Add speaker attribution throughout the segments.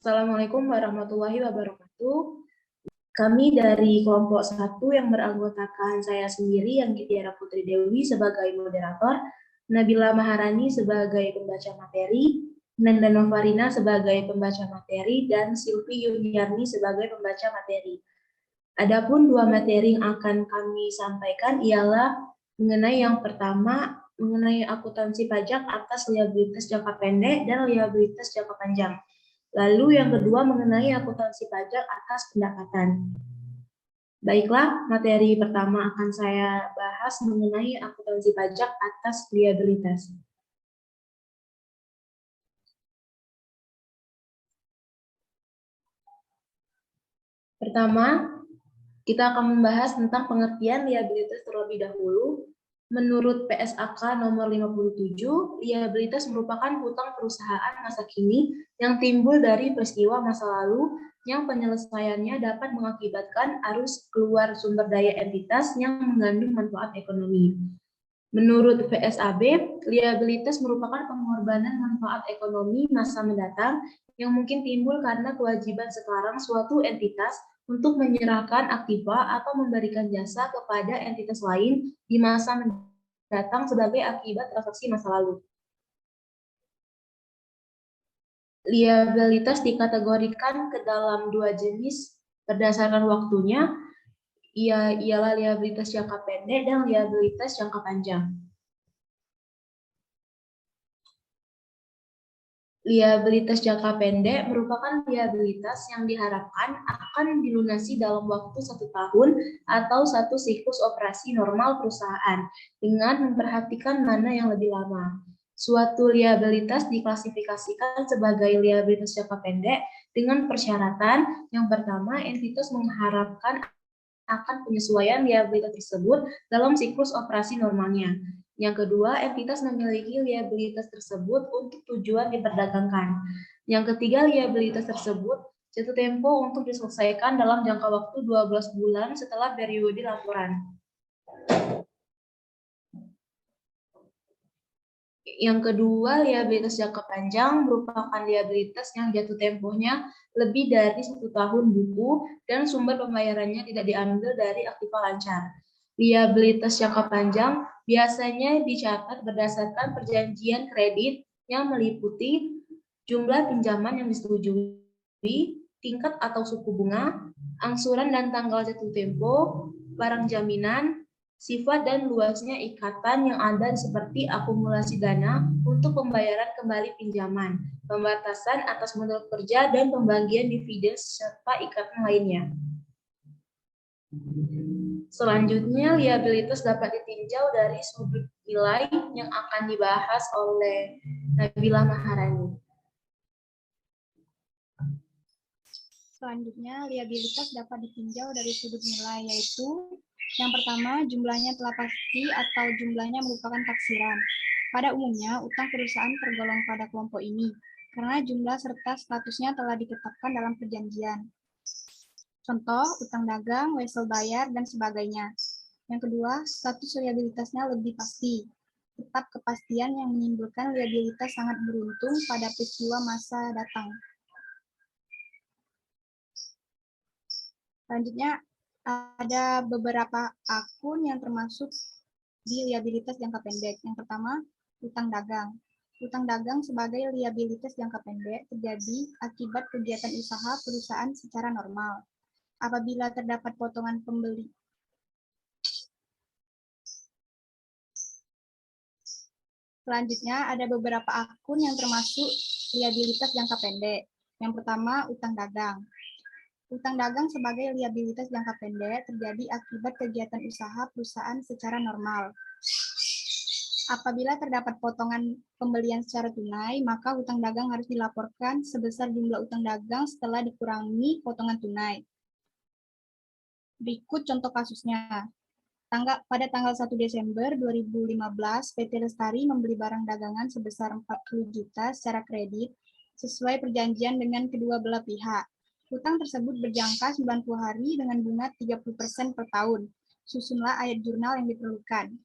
Speaker 1: Assalamualaikum warahmatullahi wabarakatuh. Kami dari kelompok 1 yang beranggotakan saya sendiri, yang Tiara Putri Dewi sebagai moderator, Nabila Maharani sebagai pembaca materi, Nanda Novarina sebagai pembaca materi, dan Silvi Yuniarni sebagai pembaca materi. Adapun dua materi yang akan kami sampaikan ialah mengenai yang pertama, mengenai akuntansi pajak atas liabilitas jangka pendek dan liabilitas jangka panjang. Lalu yang kedua mengenai akuntansi pajak atas pendapatan. Baiklah, materi pertama akan saya bahas mengenai akuntansi pajak atas liabilitas. Pertama, kita akan membahas tentang pengertian liabilitas terlebih dahulu. Menurut PSAK nomor 57, liabilitas merupakan hutang perusahaan masa kini yang timbul dari peristiwa masa lalu yang penyelesaiannya dapat mengakibatkan arus keluar sumber daya entitas yang mengandung manfaat ekonomi. Menurut PSAB, liabilitas merupakan pengorbanan manfaat ekonomi masa mendatang yang mungkin timbul karena kewajiban sekarang suatu entitas untuk menyerahkan aktiva atau memberikan jasa kepada entitas lain di masa mendatang sebagai akibat transaksi masa lalu. Liabilitas dikategorikan ke dalam dua jenis berdasarkan waktunya, ialah liabilitas jangka pendek dan liabilitas jangka panjang. Liabilitas jangka pendek merupakan liabilitas yang diharapkan akan dilunasi dalam waktu 1 tahun atau satu siklus operasi normal perusahaan dengan memperhatikan mana yang lebih lama. Suatu liabilitas diklasifikasikan sebagai liabilitas jangka pendek dengan persyaratan yang pertama, entitas mengharapkan akan penyesuaian liabilitas tersebut dalam siklus operasi normalnya. Yang kedua, entitas memiliki liabilitas tersebut untuk tujuan diperdagangkan. Yang ketiga, liabilitas tersebut jatuh tempo untuk diselesaikan dalam jangka waktu 12 bulan setelah periode laporan. Yang kedua, liabilitas jangka panjang merupakan liabilitas yang jatuh tempohnya lebih dari 1 tahun buku dan sumber pembayarannya tidak diambil dari aktiva lancar. Liabilitas jangka panjang biasanya dicatat berdasarkan perjanjian kredit yang meliputi jumlah pinjaman yang disetujui, tingkat atau suku bunga, angsuran dan tanggal jatuh tempo, barang jaminan, sifat dan luasnya ikatan yang ada seperti akumulasi dana untuk pembayaran kembali pinjaman, pembatasan atas modal kerja, dan pembagian dividen serta ikatan lainnya. Selanjutnya, liabilitas dapat ditinjau dari sudut nilai yang akan dibahas oleh Nabila Maharani.
Speaker 2: Selanjutnya, liabilitas dapat ditinjau dari sudut nilai, yaitu yang pertama, jumlahnya telah pasti atau jumlahnya merupakan taksiran. Pada umumnya, utang perusahaan tergolong pada kelompok ini, karena jumlah serta statusnya telah ditetapkan dalam perjanjian. Contoh, utang dagang, wesel bayar, dan sebagainya. Yang kedua, status liabilitasnya lebih pasti. Tetap kepastian yang menimbulkan liabilitas sangat beruntung pada peristiwa masa datang. Selanjutnya, ada beberapa akun yang termasuk di liabilitas jangka pendek. Yang pertama, utang dagang. Utang dagang sebagai liabilitas jangka pendek terjadi akibat kegiatan usaha perusahaan secara normal. Apabila terdapat potongan pembeli. Selanjutnya, ada beberapa akun yang termasuk liabilitas jangka pendek. Yang pertama, utang dagang. Utang dagang sebagai liabilitas jangka pendek terjadi akibat kegiatan usaha perusahaan secara normal. Apabila terdapat potongan pembelian secara tunai, maka utang dagang harus dilaporkan sebesar jumlah utang dagang setelah dikurangi potongan tunai. Berikut contoh kasusnya. Pada tanggal 1 Desember 2015, PT Lestari membeli barang dagangan sebesar 40 juta secara kredit sesuai perjanjian dengan kedua belah pihak. Hutang tersebut berjangka 90 hari dengan bunga 30% per tahun. Susunlah ayat jurnal yang diperlukan.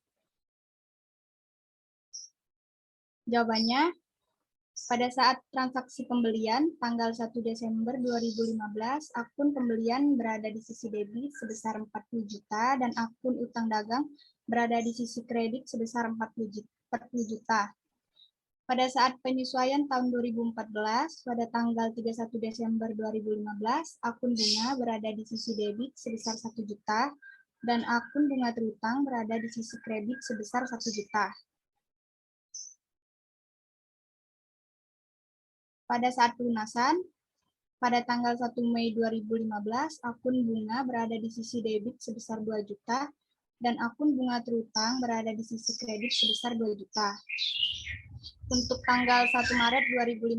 Speaker 2: Jawabannya, Pada saat transaksi pembelian tanggal 1 Desember 2015, akun pembelian berada di sisi debit sebesar 40 juta dan akun utang dagang berada di sisi kredit sebesar 40 juta. Pada saat penyesuaian tahun 2014, pada tanggal 31 Desember 2015, akun bunga berada di sisi debit sebesar 1 juta dan akun bunga terutang berada di sisi kredit sebesar 1 juta. Pada saat pelunasan, pada tanggal 1 Mei 2015, akun bunga berada di sisi debit sebesar 2 juta dan akun bunga terutang berada di sisi kredit sebesar 2 juta. Untuk tanggal 1 Maret 2015,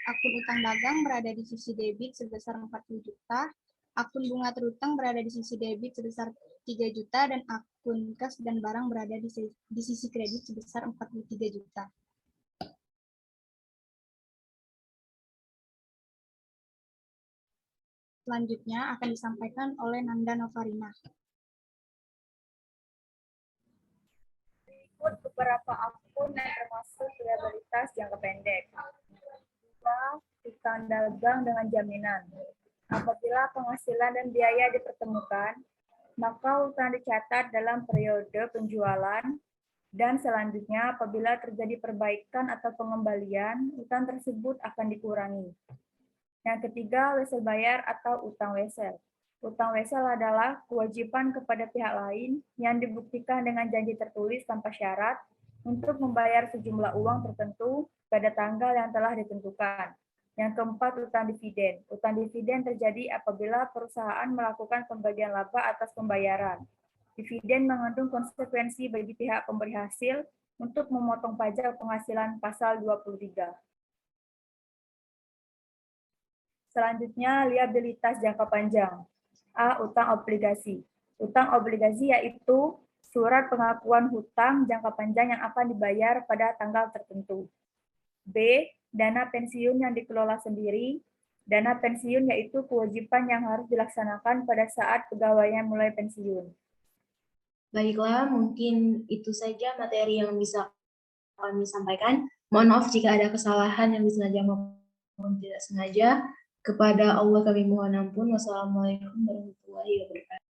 Speaker 2: akun utang dagang berada di sisi debit sebesar 40 juta, akun bunga terutang berada di sisi debit sebesar 3 juta, dan akun kas dan barang berada di sisi kredit sebesar 43 juta. Selanjutnya akan disampaikan oleh Nanda Novarina.
Speaker 3: Berikut beberapa akun yang termasuk liabilitas jangka pendek. 2. Utang dagang dengan jaminan. Apabila penghasilan dan biaya dipertemukan, maka utang dicatat dalam periode penjualan dan selanjutnya apabila terjadi perbaikan atau pengembalian, utang tersebut akan dikurangi. Yang ketiga, wesel bayar atau utang wesel. Utang wesel adalah kewajiban kepada pihak lain yang dibuktikan dengan janji tertulis tanpa syarat untuk membayar sejumlah uang tertentu pada tanggal yang telah ditentukan. Yang keempat, utang dividen. Utang dividen terjadi apabila perusahaan melakukan pembagian laba atas pembayaran. Dividen mengandung konsekuensi bagi pihak pemberi hasil untuk memotong pajak penghasilan pasal 23. Selanjutnya, liabilitas jangka panjang. A. Utang obligasi. Utang obligasi yaitu surat pengakuan hutang jangka panjang yang akan dibayar pada tanggal tertentu. B. Dana pensiun yang dikelola sendiri. Dana pensiun yaitu kewajiban yang harus dilaksanakan pada saat pegawainya mulai pensiun.
Speaker 1: Baiklah, mungkin itu saja materi yang bisa kami sampaikan. Mohon maaf jika ada kesalahan yang disengaja maupun tidak sengaja. Kepada Allah kami mohon ampun. Wassalamualaikum warahmatullahi wabarakatuh.